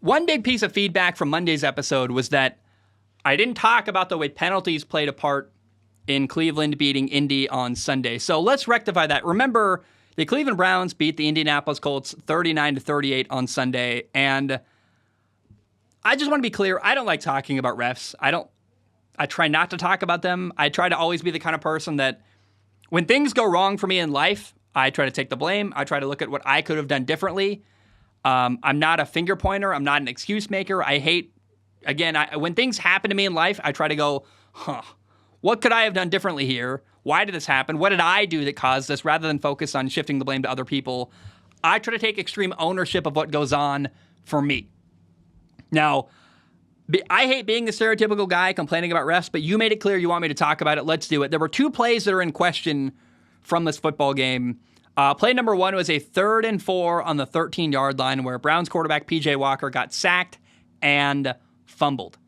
One big piece of feedback from Monday's episode was that I didn't talk about the way penalties played a part in Cleveland beating Indy on Sunday. So let's rectify that. Remember, the Cleveland Browns beat the Indianapolis Colts 39-38 on Sunday, and I just want to be clear, I don't like talking about refs. I try not to talk about them. I try to always be the kind of person that when things go wrong for me in life, I try to take the blame. I try to look at what I could have done differently. I'm not a finger pointer. I'm not an excuse maker. I hate, again, when things happen to me in life, I try to go, what could I have done differently here? Why did this happen? What did I do that caused this? Rather than focus on shifting the blame to other people, I try to take extreme ownership of what goes on for me. Now, I hate being the stereotypical guy complaining about refs, but you made it clear you want me to talk about it. Let's do it. There were two plays that are in question from this football game. Play number one was a 3rd and 4 on the 13-yard line where Browns quarterback P.J. Walker got sacked and fumbled.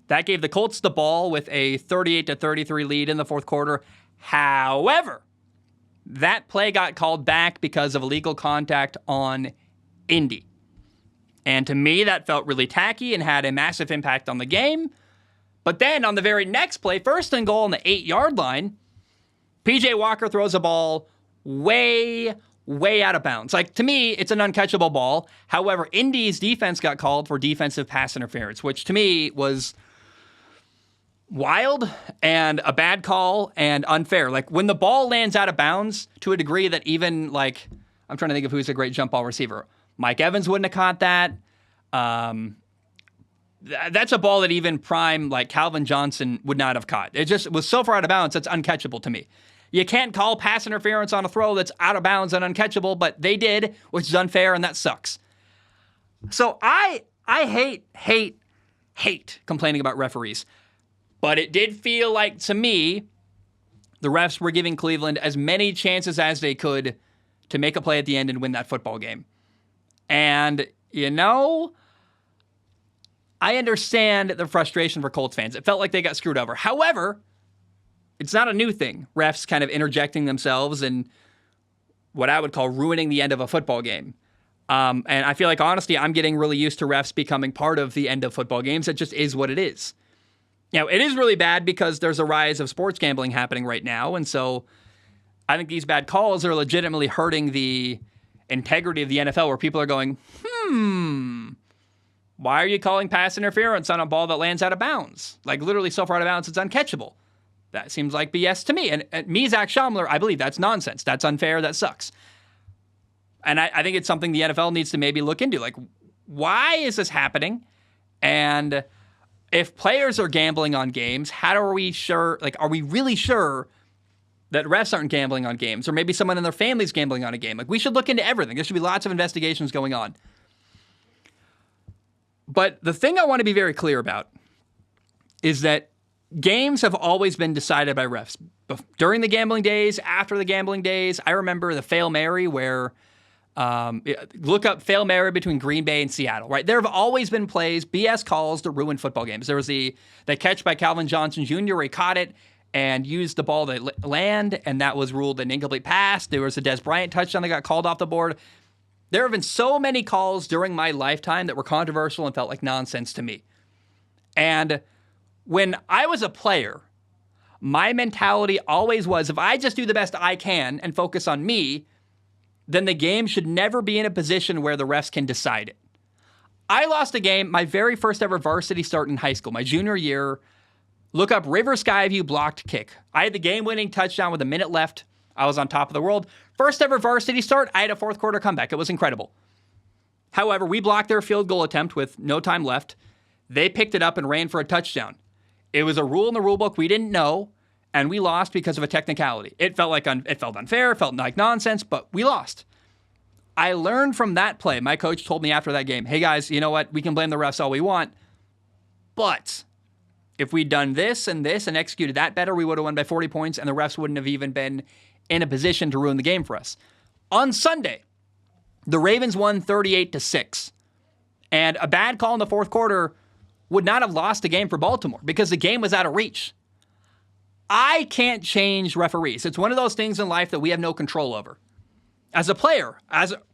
That gave the Colts the ball with a 38-33 lead in the fourth quarter. However, that play got called back because of illegal contact on Indy. And to me, that felt really tacky and had a massive impact on the game. But then on the very next play, 1st and goal on the 8-yard line, P.J. Walker throws a ball way out of bounds. Like, to me, it's an uncatchable ball. However, Indy's defense got called for defensive pass interference, which to me was wild and a bad call and unfair. Like, when the ball lands out of bounds to a degree that even, like, I'm trying to think of who's a great jump ball receiver. Mike Evans wouldn't have caught that. That's a ball that even prime, like, Calvin Johnson would not have caught. It just was so far out of bounds, it's uncatchable to me. You can't call pass interference on a throw that's out of bounds and uncatchable, but they did, which is unfair, and that sucks. So I hate complaining about referees. But it did feel like, to me, the refs were giving Cleveland as many chances as they could to make a play at the end and win that football game. And, I understand the frustration for Colts fans. It felt like they got screwed over. However, it's not a new thing. Refs kind of interjecting themselves and what I would call ruining the end of a football game. And I feel like, honestly, I'm getting really used to refs becoming part of the end of football games. It just is what it is. It is really bad because there's a rise of sports gambling happening right now. And so I think these bad calls are legitimately hurting the integrity of the NFL, where people are going, why are you calling pass interference on a ball that lands out of bounds? Like, literally so far out of bounds, it's uncatchable. That seems like BS to me. And me, Zach Schaumler, I believe that's nonsense. That's unfair. That sucks. And I think it's something the NFL needs to maybe look into. Like, why is this happening? And if players are gambling on games, how are we sure, like, are we really sure that refs aren't gambling on games? Or maybe someone in their family's gambling on a game? Like, we should look into everything. There should be lots of investigations going on. But the thing I want to be very clear about is that games have always been decided by refs. During the gambling days, after the gambling days, I remember the Fail Mary where, look up Fail Mary between Green Bay and Seattle, right? There have always been plays, BS calls to ruin football games. There was the catch by Calvin Johnson Jr. where he caught it and used the ball to land, and that was ruled an incomplete pass. There was a Des Bryant touchdown that got called off the board. There have been so many calls during my lifetime that were controversial and felt like nonsense to me. And when I was a player, my mentality always was, if I just do the best I can and focus on me, then the game should never be in a position where the refs can decide it. I lost a game, my very first ever varsity start in high school, my junior year. Look up River Skyview blocked kick. I had the game-winning touchdown with a minute left. I was on top of the world. First ever varsity start, I had a fourth quarter comeback. It was incredible. However, we blocked their field goal attempt with no time left. They picked it up and ran for a touchdown. It was a rule in the rule book we didn't know, and we lost because of a technicality. It felt unfair, it felt like nonsense, but we lost. I learned from that play. My coach told me after that game, hey guys, you know what? We can blame the refs all we want, but if we'd done this and executed that better, we would have won by 40 points, and the refs wouldn't have even been in a position to ruin the game for us. On Sunday, the Ravens won 38-6, and a bad call in the fourth quarter would not have lost the game for Baltimore because the game was out of reach. I can't change referees. It's one of those things in life that we have no control over. As a player,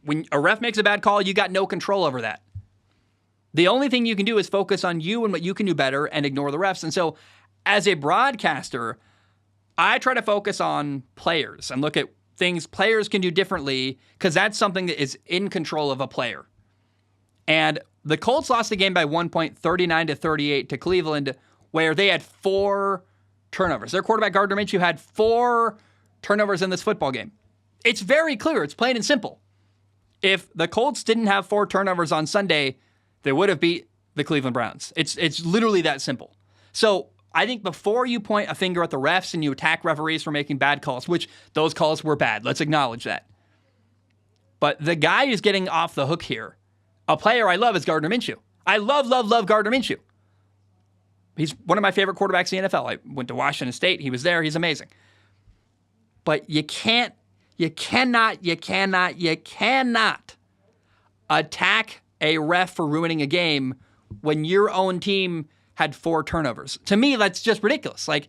when a ref makes a bad call, you got no control over that. The only thing you can do is focus on you and what you can do better and ignore the refs. And so as a broadcaster, I try to focus on players and look at things players can do differently because that's something that is in control of a player. And the Colts lost the game by 1 point, 39-38 to Cleveland, where they had 4 turnovers. Their quarterback, Gardner Minshew, had 4 turnovers in this football game. It's very clear. It's plain and simple. If the Colts didn't have 4 turnovers on Sunday, they would have beat the Cleveland Browns. It's literally that simple. So I think before you point a finger at the refs and you attack referees for making bad calls, which those calls were bad, let's acknowledge that. But the guy who's getting off the hook here, a player I love, is Gardner Minshew. I love Gardner Minshew. He's one of my favorite quarterbacks in the NFL. I went to Washington State. He was there. He's amazing. But you cannot attack a ref for ruining a game when your own team had 4 turnovers. To me, that's just ridiculous. Like,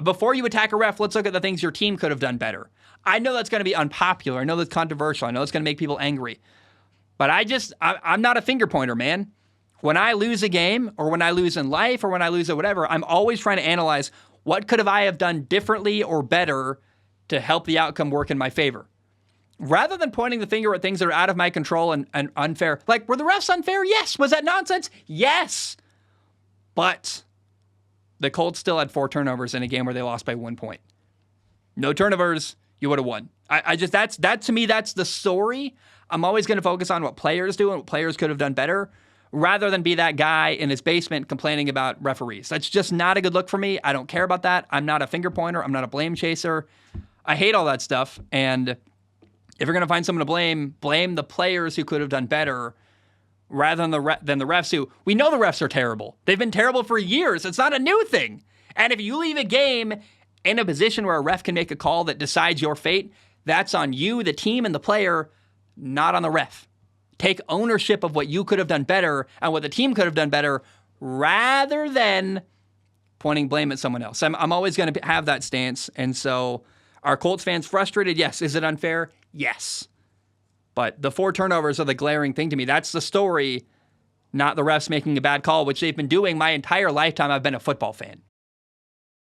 before you attack a ref, let's look at the things your team could have done better. I know that's going to be unpopular. I know that's controversial. I know it's going to make people angry. But I'm not a finger pointer, man. When I lose a game, or when I lose in life, or when I lose at whatever, I'm always trying to analyze what could I have done differently or better to help the outcome work in my favor. Rather than pointing the finger at things that are out of my control and unfair. Like, were the refs unfair? Yes. Was that nonsense? Yes. But the Colts still had 4 turnovers in a game where they lost by 1 point. No turnovers, you would have won. That to me, that's the story. I'm always going to focus on what players do and what players could have done better, rather than be that guy in his basement complaining about referees. That's just not a good look for me. I don't care about that. I'm not a finger pointer. I'm not a blame chaser. I hate all that stuff. And if you're going to find someone to blame the players who could have done better rather than the refs who, we know the refs are terrible. They've been terrible for years. It's not a new thing. And if you leave a game in a position where a ref can make a call that decides your fate, that's on you, the team, and the player, not on the ref. Take ownership of what you could have done better and what the team could have done better, rather than pointing blame at someone else. I'm always going to have that stance. And so, are Colts fans frustrated? Yes. Is it unfair? Yes. But the 4 turnovers are the glaring thing to me. That's the story, not the refs making a bad call, which they've been doing my entire lifetime I've been a football fan.